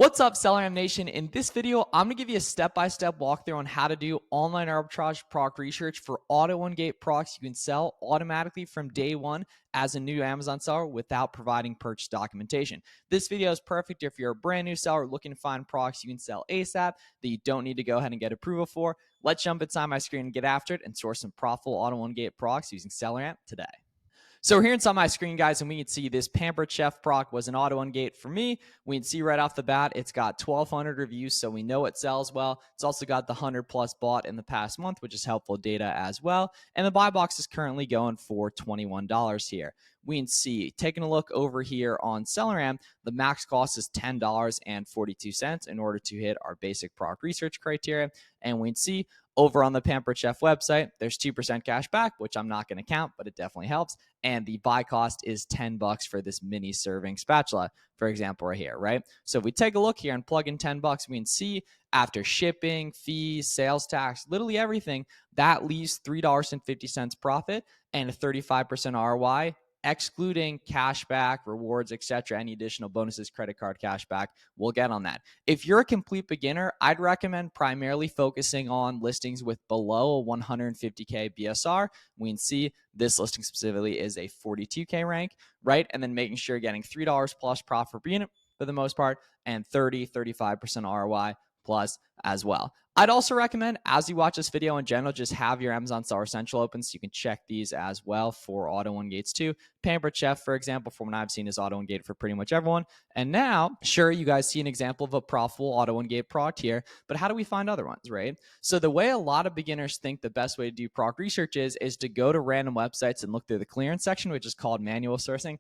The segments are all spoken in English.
What's up, SellerAmp Nation? In this video, I'm going to give you a step-by-step walkthrough on how to do online arbitrage product research for auto-ungate products you can sell automatically from day one as a new Amazon seller without providing purchase documentation. This video is perfect if you're a brand new seller looking to find products you can sell ASAP that you don't need to go ahead and get approval for. Let's jump inside my screen and get after it and source some profitable auto-ungate products using SellerAmp today. So we're here inside my screen, guys, and we can see this Pampered Chef proc was an auto-ungate for me. We can see right off the bat, it's got 1,200 reviews, so we know it sells well. It's also got the 100 plus bought in the past month, which is helpful data as well. And the buy box is currently going for $21 here. We can see, taking a look over here on SellerAmp, the max cost is $10.42 in order to hit our basic product research criteria. And we can see over on the Pampered Chef website, there's 2% cash back, which I'm not going to count, but it definitely helps. And the buy cost is $10 for this mini serving spatula, for example, right here, right? So if we take a look here and plug in $10, we can see after shipping, fees, sales tax, literally everything, that leaves $3.50 profit and a 35% ROI, excluding cashback, rewards, etc., any additional bonuses, credit card cashback, we'll get on that. If you're a complete beginner, I'd recommend primarily focusing on listings with below a 150K BSR. We can see this listing specifically is a 42K rank, right? And then making sure you're getting $3 plus profit per unit for the most part and 35% ROI plus as well. I'd also recommend, as you watch this video in general, just have your Amazon Seller Central open so you can check these as well for auto-ungates too. Pampered Chef, for example, from what I've seen, is auto-ungate for pretty much everyone. And now, sure, you guys see an example of a profitable auto-ungate product here, but how do we find other ones, right? So the way a lot of beginners think the best way to do product research is to go to random websites and look through the clearance section, which is called manual sourcing.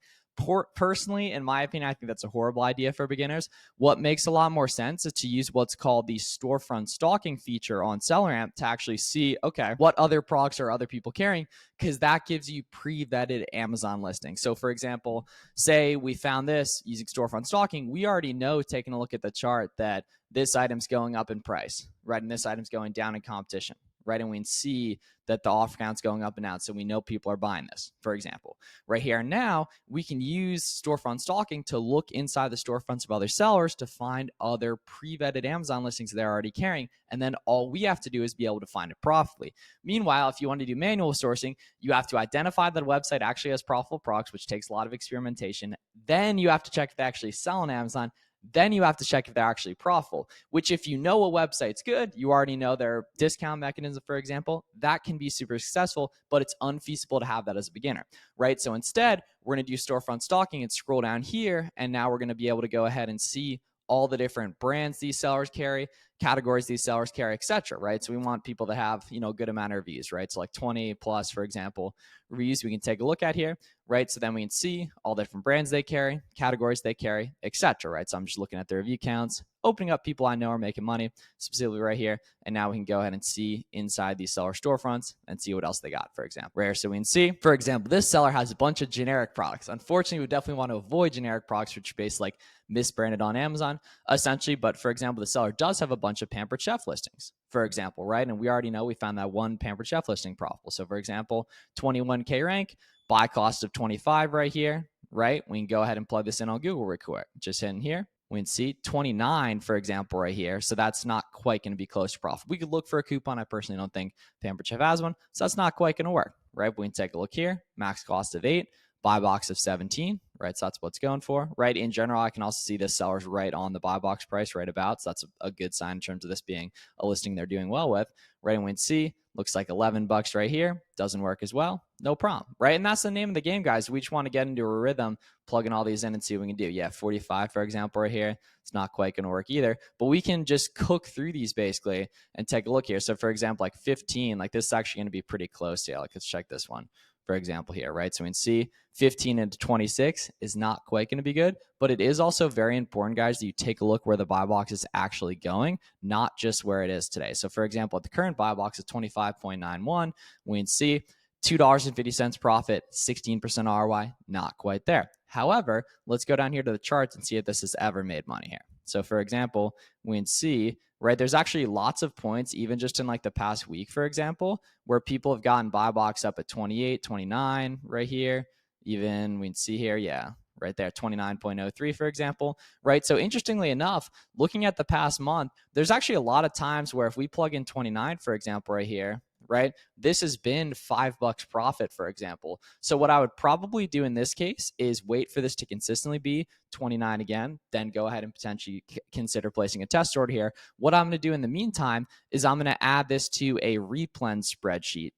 Personally, in my opinion, I think that's a horrible idea for beginners. What makes a lot more sense is to use what's called the Storefront stalking feature on SellerAmp to actually see, okay, what other products are other people carrying, because that gives you pre-vetted Amazon listings. So for example, say we found this using Storefront stalking, we already know, taking a look at the chart, that this item's going up in price, right? And this item's going down in competition, right? And we can see that the offer count's going up and down, so we know people are buying this, for example. Right here and now, we can use Storefront stalking to look inside the storefronts of other sellers to find other pre-vetted Amazon listings they're already carrying, and then all we have to do is be able to find it profitably. Meanwhile, if you want to do manual sourcing, you have to identify that a website actually has profitable products, which takes a lot of experimentation. Then you have to check if they actually sell on Amazon. Then you have to check if they're actually profitable, which if you know a website's good, you already know their discount mechanism, for example, that can be super successful, but it's unfeasible to have that as a beginner, right? So instead, we're going to do Storefront stalking and scroll down here, and now we're going to be able to go ahead and see all the different brands these sellers carry, categories these sellers carry, etc., right? So we want people to have, a good amount of reviews, right? So like 20 plus, for example, reviews we can take a look at here, right? So then we can see all the different brands they carry, categories they carry, etc., right? So I'm just looking at the review counts, opening up people I know are making money, specifically right here. And now we can go ahead and see inside these seller storefronts and see what else they got, for example. Right, so we can see, for example, this seller has a bunch of generic products. Unfortunately, we definitely want to avoid generic products, which are based like misbranded on Amazon, essentially. But for example, the seller does have a bunch of Pampered Chef listings, for example, right? And we already know we found that one Pampered Chef listing profitable. So for example, 21K rank, buy cost of 25 right here, right? We can go ahead and plug this in on Google real quick. Just hitting here. We can see 29, for example, right here. So that's not quite going to be close to profit. We could look for a coupon. I personally don't think Pampered Chef has one. So that's not quite going to work, right? But we can take a look here. Max cost of 8, buy box of 17, right? So that's what's going for, right? In general, I can also see this seller's right on the buy box price right about. So that's a good sign in terms of this being a listing they're doing well with, right? And we can see, looks like $11 right here. Doesn't work as well. No problem, right? And that's the name of the game, guys. We just want to get into a rhythm, plugging all these in and see what we can do. Yeah, 45, for example, right here. It's not quite going to work either. But we can just cook through these basically and take a look here. So for example, like 15, like this is actually going to be pretty close here. Like let's check this one, for example, here, right? So we can see 15 into 26 is not quite going to be good, but it is also very important, guys, that you take a look where the buy box is actually going, not just where it is today. So for example, at the current buy box is 25.91, we can see $2.50 profit, 16% ROI, not quite there. However, let's go down here to the charts and see if this has ever made money here. So for example, we can see, right, there's actually lots of points, even just in like the past week, for example, where people have gotten buy box up at 28, 29 right here. Even we can see here, yeah, right there, 29.03, for example, right? So interestingly enough, looking at the past month, there's actually a lot of times where if we plug in 29, for example, right here, right, this has been $5 profit, for example. So what I would probably do in this case is wait for this to consistently be 29 again, then go ahead and potentially consider placing a test order here. What I'm going to do in the meantime is I'm going to add this to a replen spreadsheet.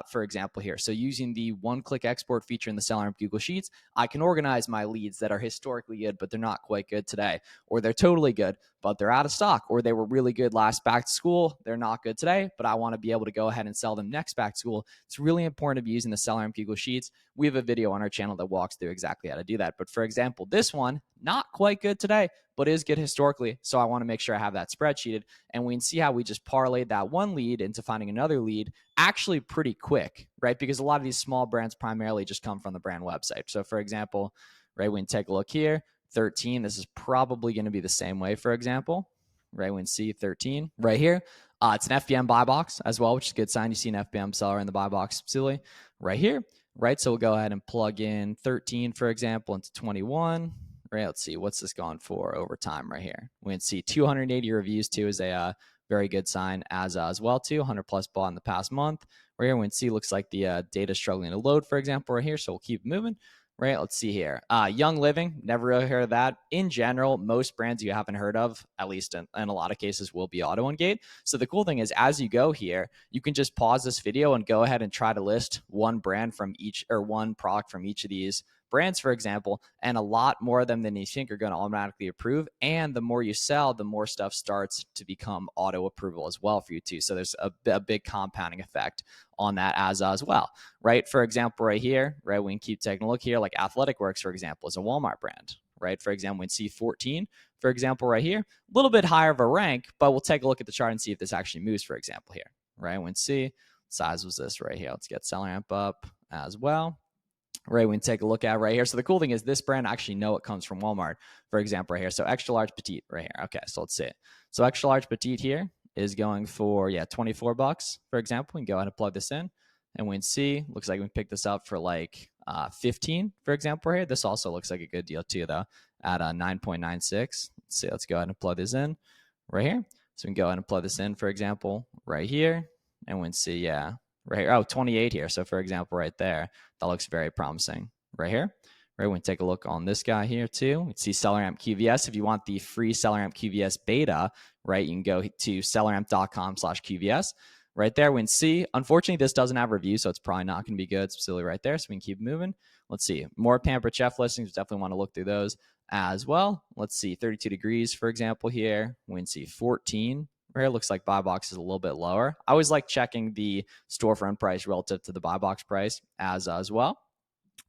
For example here. So using the one-click export feature in the SellerAmp Google Sheets, I can organize my leads that are historically good, but they're not quite good today, or they're totally good, but they're out of stock, or they were really good last back to school. They're not good today, but I want to be able to go ahead and sell them next back to school. It's really important to be using the SellerAmp Google Sheets. We have a video on our channel that walks through exactly how to do that. But for example, this one, not quite good today, but is good historically. So I want to make sure I have that spreadsheeted, and we can see how we just parlayed that one lead into finding another lead actually pretty quick, right? Because a lot of these small brands primarily just come from the brand website. So for example, right, we can take a look here, 13, this is probably going to be the same way, for example, right? We can see 13 right here. It's an FBM buy box as well, which is a good sign. You see an FBM seller in the buy box facility right here, right? So we'll go ahead and plug in 13, for example, into 21. Right, let's see, what's this gone for over time right here? We can see 280 reviews too is a very good sign as well too. 100 plus bought in the past month. Right here, we can see looks like the data is struggling to load, for example, right here. So we'll keep moving. Right, let's see here. Young Living, never really heard of that. In general, most brands you haven't heard of, at least in a lot of cases, will be auto Ungate. So the cool thing is, as you go here, you can just pause this video and go ahead and try to list one brand from each, or one product from each of these brands, for example, and a lot more of them than you think are going to automatically approve. And the more you sell, the more stuff starts to become auto approval as well for you too. So there's a big compounding effect on that as well, right? For example, right here, right, we can keep taking a look here, like Athletic Works, for example, is a Walmart brand, right? For example, we can see 14, for example, right here, a little bit higher of a rank, but we'll take a look at the chart and see if this actually moves, for example, here, right? We can see size was this right here. Let's get SellerAmp up as well. Right, we can take a look at right here. So the cool thing is this brand actually know it comes from Walmart, for example, right here. So extra large petite right here. Okay, so let's see it. So extra large petite here is going for, yeah, $24, for example. We can go ahead and plug this in, and we can see, looks like we can pick this up for like 15, for example, right here. This also looks like a good deal too, though, at 9.96. Let's see, let's go ahead and plug this in right here. So we can go ahead and plug this in, for example, right here, and we can see, yeah, right here. Oh, 28 here. So for example, right there, that looks very promising right here. Right, we can take a look on this guy here too. We can see SellerAmp QVS. If you want the free SellerAmp QVS beta, right, you can go to selleramp.com/QVS. Right there, we can see, unfortunately, this doesn't have reviews, so it's probably not going to be good. Specifically right there, so we can keep moving. Let's see, more Pampered Chef listings. Definitely want to look through those as well. Let's see, 32 degrees, for example, here. We can see 14. Right here, looks like buy box is a little bit lower. I always like checking the storefront price relative to the buy box price as well.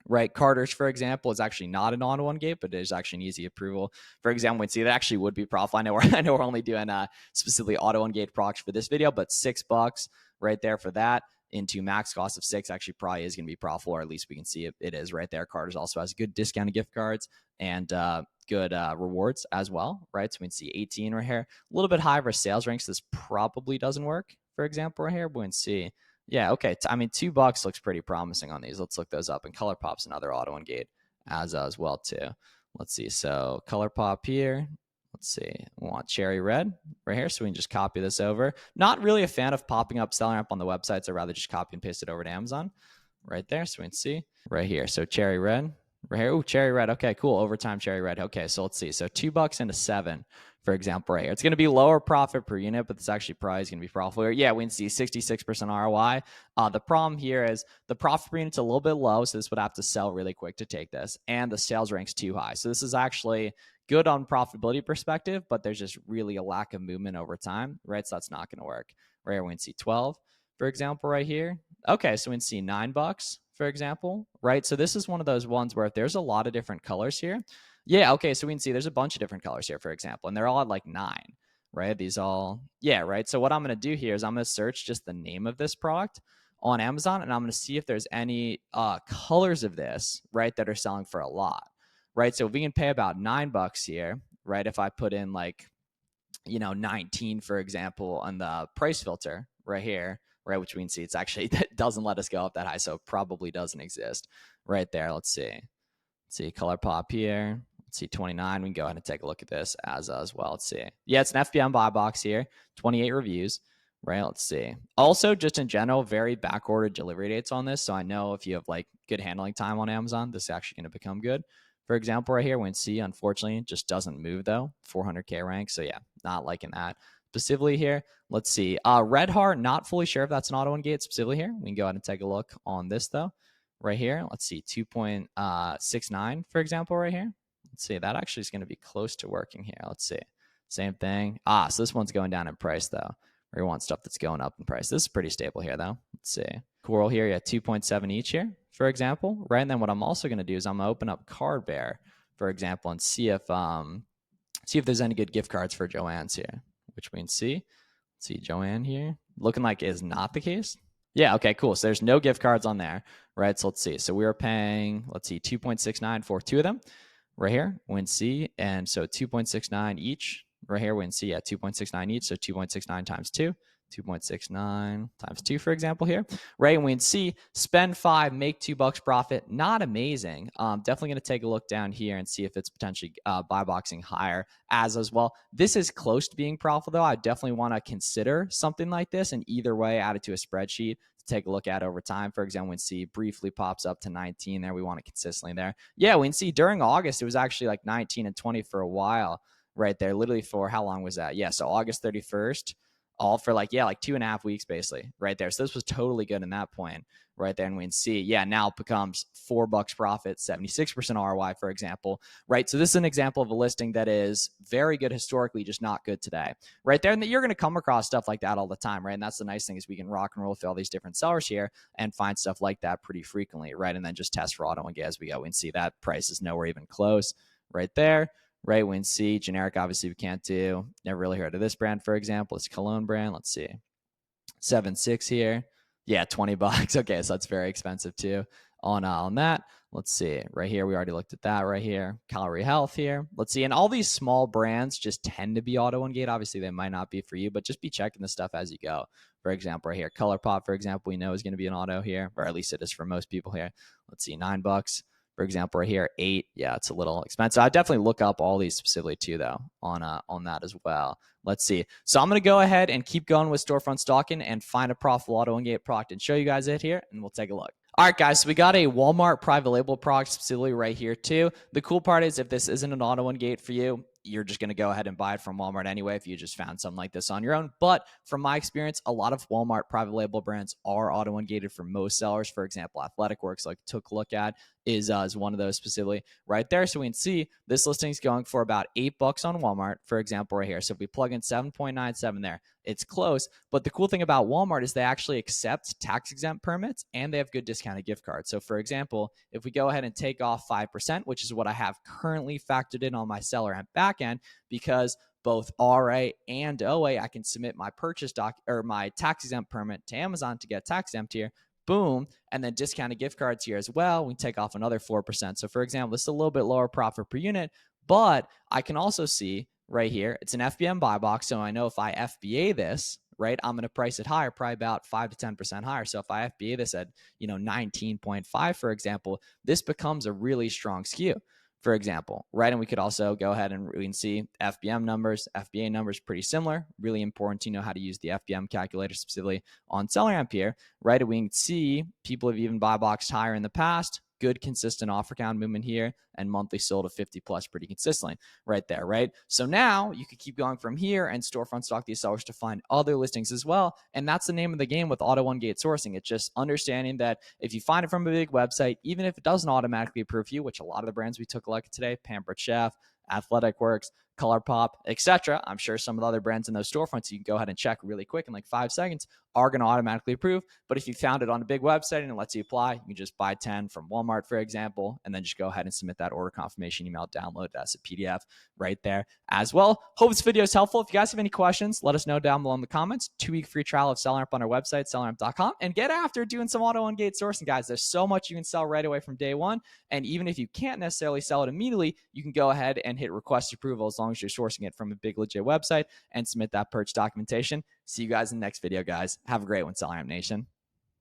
Right, Carter's, for example, is actually not an auto Ungate, but it is actually an easy approval. For example, we'd see that actually would be profitable. I know we're only doing specifically auto Ungate products for this video, but $6 right there for that into max cost of $6 actually probably is going to be profitable, or at least we can see it is right there. Carter's also has good discounted gift cards and good rewards as well, right? So we can see 18 right here, a little bit higher for sales ranks. So this probably doesn't work, for example, right here, but we can see. Yeah, okay. I mean, $2 looks pretty promising on these. Let's look those up. And ColourPop's another auto Ungate as well too. Let's see. So ColourPop here. Let's see. We want cherry red right here, so we can just copy this over. Not really a fan of popping up SellerAmp on the website, so I'd rather just copy and paste it over to Amazon right there. So we can see right here. So cherry red right here. Oh, cherry red. Okay, cool. Overtime cherry red. Okay, so let's see. So $2 into 7. For example, right here. It's going to be lower profit per unit, but it's actually probably going to be profitable. Yeah, we can see 66% ROI. The problem here is the profit per unit's a little bit low, so this would have to sell really quick to take this, and the sales rank's too high. So this is actually good on profitability perspective, but there's just really a lack of movement over time, right? So that's not going to work. Right here, we can see 12, for example, right here. Okay, so we can see $9, for example, right? So this is one of those ones where if there's a lot of different colors here, yeah, okay, so we can see there's a bunch of different colors here, for example, and they're all at like 9, right? These all, yeah, right? So what I'm going to do here is I'm going to search just the name of this product on Amazon, and I'm going to see if there's any colors of this, right, that are selling for a lot, right? So we can pay about $9 here, right? If I put in like, 19, for example, on the price filter right here, right, which we can see it's actually, that doesn't let us go up that high, so it probably doesn't exist right there. Let's see. Let's see, color pop here. Let's see, 29. We can go ahead and take a look at this as well. Let's see. Yeah, it's an FBM buy box here. 28 reviews, right? Let's see. Also, just in general, very backordered delivery dates on this. So I know if you have like good handling time on Amazon, this is actually going to become good. For example, right here, when C, unfortunately, just doesn't move though. 400K rank. So yeah, not liking that. Specifically here, let's see. Red Heart, not fully sure if that's an auto Ungate specifically here. We can go ahead and take a look on this though. Right here, let's see, 2.69, for example, right here. Let's see, that actually is going to be close to working here. Let's see, same thing. So this one's going down in price though. We want stuff that's going up in price. This is pretty stable here though. Let's see, Coral here, yeah, 2.7 each here, for example, right? And then what I'm also going to do is I'm going to open up Card Bear, for example, and see if there's any good gift cards for Joanne's here, which we can see. Let's see, Joanne here, looking like is not the case. Yeah, okay, cool. So there's no gift cards on there, right? So let's see. So we were paying, let's see, 2.69 for two of them right here, win C. And so 2.69 each right here, win C at 2.69 each. So 2.69 times 2. 2.69 times 2, for example, here, right? And we can see spend 5, make $2 profit. Not amazing. Definitely going to take a look down here and see if it's potentially buy boxing higher as well. This is close to being profitable, though. I definitely want to consider something like this, and either way, add it to a spreadsheet to take a look at over time. For example, when C briefly pops up to 19 there, we want it consistently there. Yeah, we can see during August, it was actually like 19 and 20 for a while right there, literally for how long was that? Yeah, so August 31st. All for like 2.5 weeks basically right there. So this was totally good in that point right there. And we can see, yeah, now it becomes $4 profit, 76% ROI, for example, right? So this is an example of a listing that is very good historically, just not good today, right there. And that you're going to come across stuff like that all the time, right? And that's the nice thing is we can rock and roll through all these different sellers here and find stuff like that pretty frequently, right? And then just test for auto and get as we go and see that price is nowhere even close right there. Right, win C, generic, obviously we can't do. Never really heard of this brand, for example. It's a cologne brand. Let's see. 7.6 here. Yeah, $20. Okay, so that's very expensive too on that. Let's see. Right here, we already looked at that right here. Calorie Health here. Let's see. And all these small brands just tend to be auto Ungate. Obviously, they might not be for you, but just be checking the stuff as you go. For example, right here, ColourPop, for example, we know is going to be an auto here, or at least it is for most people here. Let's see, $9. For example, right here, 8. Yeah, it's a little expensive. I definitely look up all these specifically too, though, on that as well. Let's see. So I'm going to go ahead and keep going with Storefront stalking and find a profitable auto Ungate product and show you guys it here, and we'll take a look. All right, guys, so we got a Walmart private label product specifically right here too. The cool part is if this isn't an auto Ungate for you, you're just going to go ahead and buy it from Walmart anyway if you just found something like this on your own. But from my experience, a lot of Walmart private label brands are auto Ungated for most sellers. For example, Athletic Works, like took a look at, is one of those specifically right there. So we can see this listing is going for about $8 on Walmart, for example, right here. So if we plug in 7.97 there, it's close. But the cool thing about Walmart is they actually accept tax exempt permits and they have good discounted gift cards. So for example, if we go ahead and take off 5%, which is what I have currently factored in on my SellerAmp backend, because both RA and OA, I can submit my purchase doc or my tax exempt permit to Amazon to get tax exempt here. Boom. And then discounted gift cards here as well. We take off another 4%. So for example, this is a little bit lower profit per unit, but I can also see right here, it's an FBM buy box. So I know if I FBA this, right, I'm going to price it higher, probably about 5 to 10% higher. So if I FBA this at, 19.5, for example, this becomes a really strong skew, for example, right? And we could also go ahead and we can see FBM numbers, FBA numbers, pretty similar. Really important to know how to use the FBM calculator specifically on SellerAmp here, right? And we can see people have even buy boxed higher in the past. Good consistent offer count movement here and monthly sold of 50 plus pretty consistently right there, right? So now you could keep going from here and Storefront stock these sellers to find other listings as well. And that's the name of the game with auto Ungate sourcing. It's just understanding that if you find it from a big website, even if it doesn't automatically approve you, which a lot of the brands we took a look at today, Pampered Chef, Athletic Works, ColourPop, etc. I'm sure some of the other brands in those storefronts you can go ahead and check really quick in like 5 seconds are going to automatically approve. But if you found it on a big website and it lets you apply, you can just buy 10 from Walmart, for example, and then just go ahead and submit that order confirmation email, download it as a PDF right there as well. Hope this video is helpful. If you guys have any questions, let us know down below in the comments. 2-week free trial of SellerAmp on our website, selleramp.com, and get after doing some auto Ungate sourcing, guys. There's so much you can sell right away from day one. And even if you can't necessarily sell it immediately, you can go ahead and hit request approval as long as you're sourcing it from a big legit website and submit that purchase documentation. See you guys in the next video, guys. Have a great one, SellerAmp Nation.